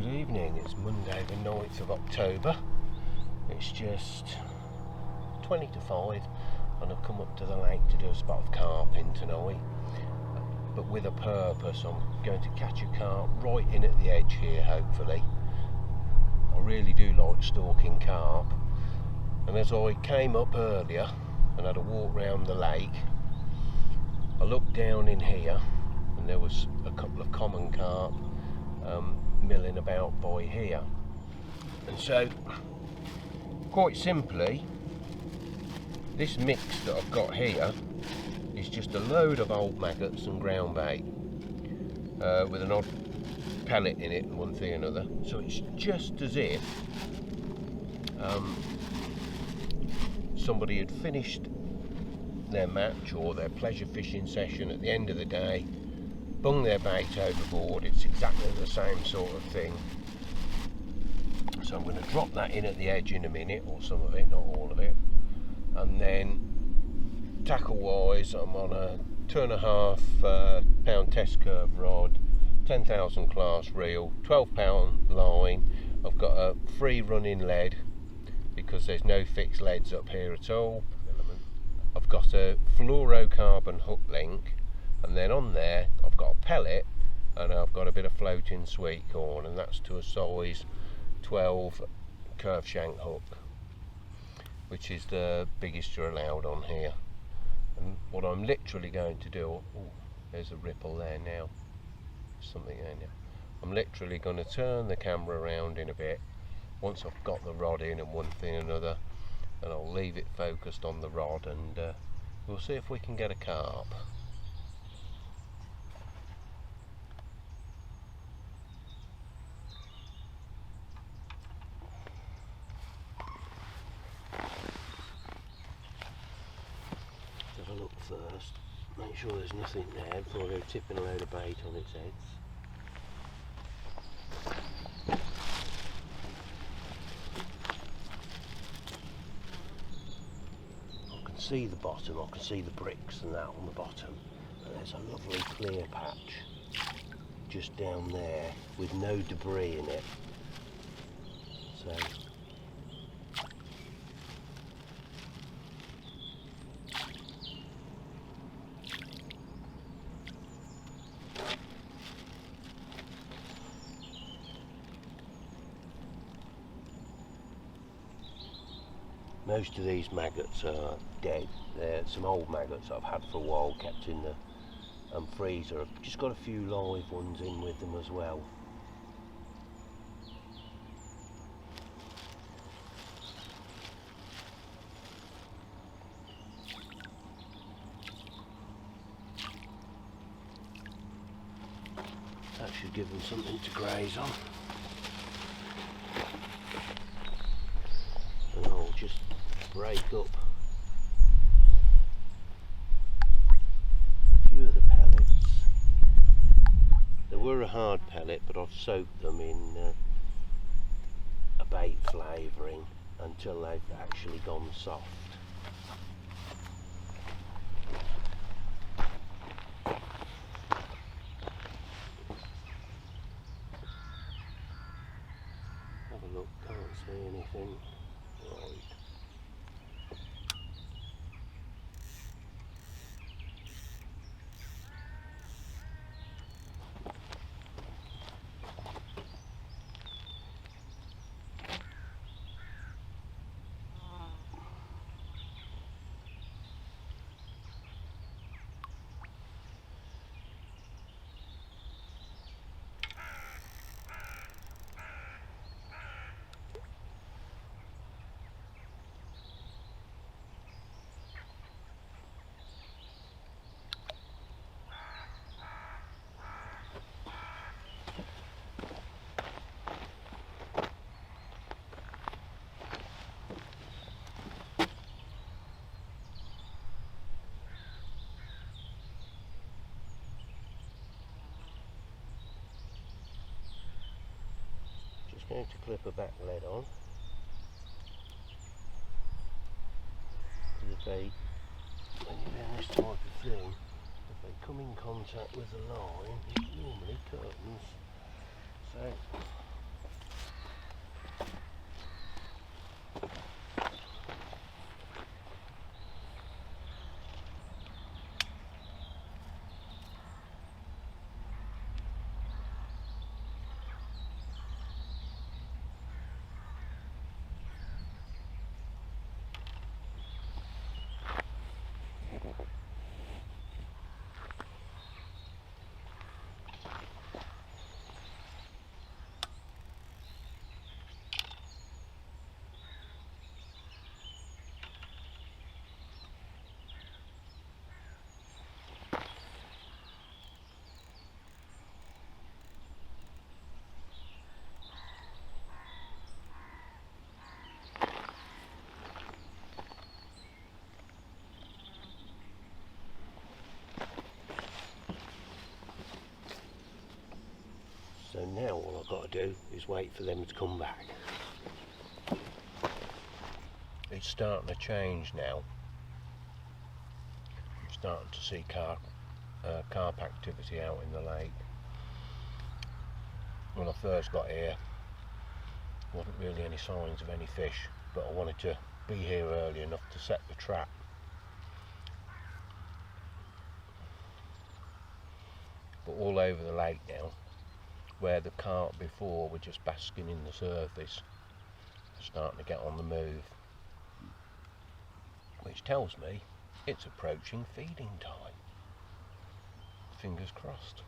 Good evening, it's Monday the 9th of October. It's just 20 to 5 and I've come up to the lake to do a spot of carping tonight. But with a purpose. I'm going to catch a carp right in at the edge here, hopefully. I really do like stalking carp. And as I came up earlier and had a walk round the lake, I looked down in here and there was a couple of common carp milling about by here. And so, quite simply, this mix that I've got here is just a load of old maggots and ground bait with an odd pellet in it and one thing or another. So it's just as if somebody had finished their match or their pleasure fishing session at the end of the day, bung their bait overboard. It's exactly the same sort of thing. So I'm going to drop that in at the edge in a minute, or some of it, not all of it. And then tackle wise, I'm on a 2.5 pound test curve rod, 10,000 class reel, 12 pound line. I've got a free running lead because there's no fixed leads up here at all. I've got a fluorocarbon hook link, and then on there I've got a pellet and I've got a bit of floating sweet corn, and that's to a size 12 curve shank hook, which is the biggest you're allowed on here. And what I'm literally going to do, there's a ripple there now, something there now. I'm literally going to turn the camera around in a bit once I've got the rod in and one thing and another, and I'll leave it focused on the rod, and we'll see if we can get a carp. Have a look first, make sure there's nothing there before I go tipping a load of bait on its heads. See the bottom, I can see the bricks and that on the bottom, and there's a lovely clear patch just down there with no debris in it. So most of these maggots are dead. They're some old maggots that I've had for a while, kept in the freezer. I've just got a few live ones in with them as well. That should give them something to graze on. And I'll just break up a few of the pellets. They were a hard pellet, but I've soaked them in a bait flavouring until they've actually gone soft. Have a look, can't see anything. Right. Going to clip a back lead on, because if they, when you're doing this type of thing, if they come in contact with the line, it normally curtains. So So now all I've got to do is wait for them to come back. It's starting to change now. I'm starting to see carp activity out in the lake. When I first got here, there wasn't really any signs of any fish, but I wanted to be here early enough to set the trap. But all over the lake now, where the carp before were just basking in the surface, they're starting to get on the move, which tells me it's approaching feeding time. Fingers crossed.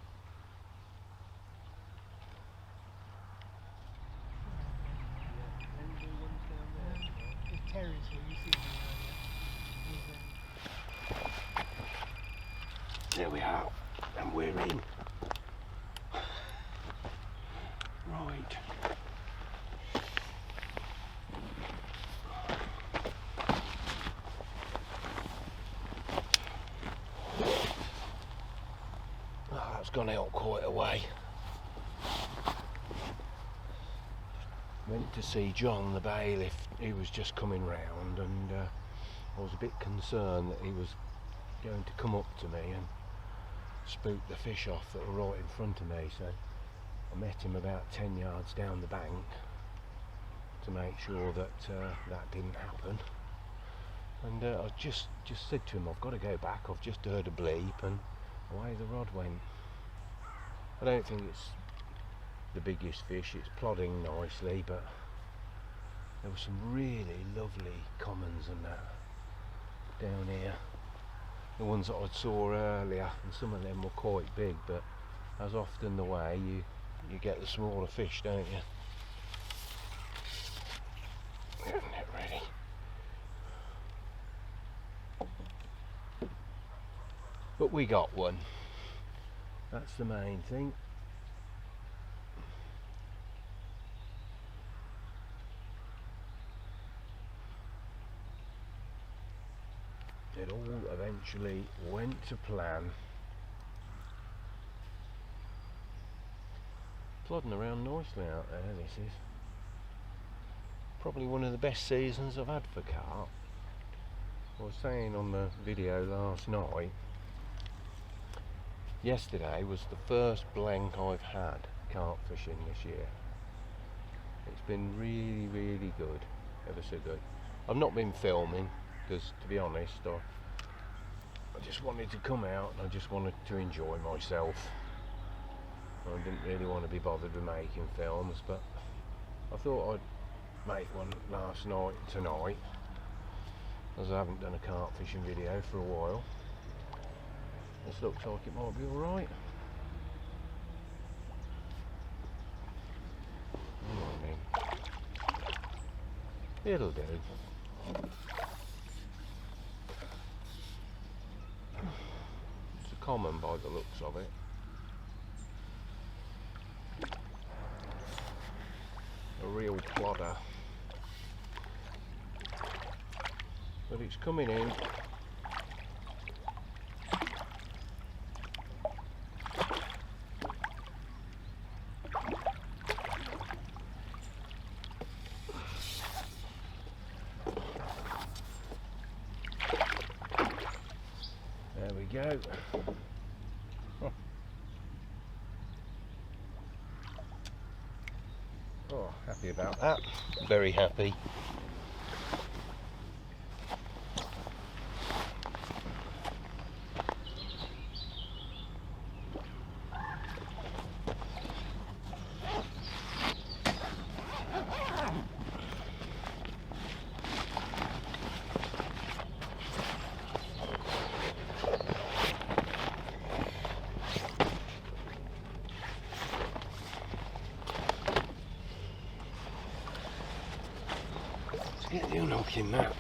There we are, and we're in. Right. Oh, that's gone out quite a way. Went to see John the bailiff. He was just coming round, and I was a bit concerned that he was going to come up to me and spook the fish off that were right in front of me. So I met him about 10 yards down the bank to make sure that that didn't happen. And I just said to him, I've got to go back, I've just heard a bleep, and away the rod went. I don't think it's the biggest fish, it's plodding nicely, but there were some really lovely commons and that down here. The ones that I saw earlier, and some of them were quite big, but as often the way, you get the smaller fish, don't you? Getting it ready. But we got one. That's the main thing. It all eventually went to plan. Plodding around nicely out there, this is. Probably one of the best seasons I've had for carp. I was saying on the video last night, yesterday was the first blank I've had carp fishing this year. It's been really, really good, ever so good. I've not been filming because, to be honest, I just wanted to come out and I just wanted to enjoy myself. I didn't really want to be bothered with making films, but I thought I'd make one last night tonight, as I haven't done a carp fishing video for a while. This looks like it might be alright. It'll do. It's a common by the looks of it. A real plodder. But it's coming in. There we go. Oh, happy about that. Very happy. Get the unhook in that.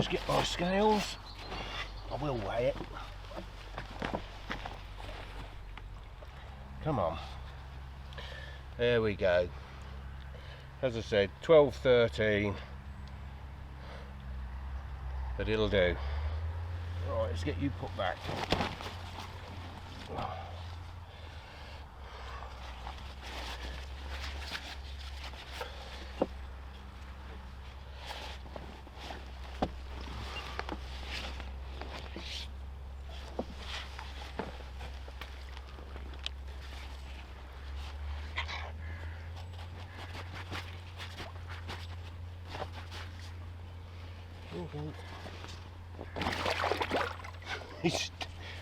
just get my scales. I will weigh it. Come on. There we go. As I said, 12.13, but it'll do. Right, let's get you put back.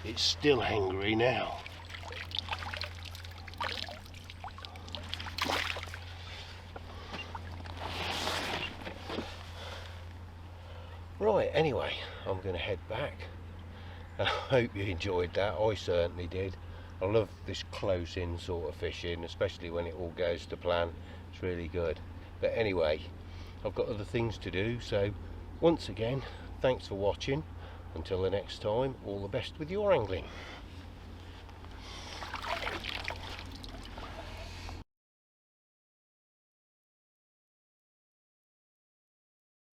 It's still angry now. Right, anyway, I'm going to head back. I hope you enjoyed that. I certainly did. I love this close-in sort of fishing, especially when it all goes to plan. It's really good. But anyway, I've got other things to do, so once again, thanks for watching. Until the next time, all the best with your angling.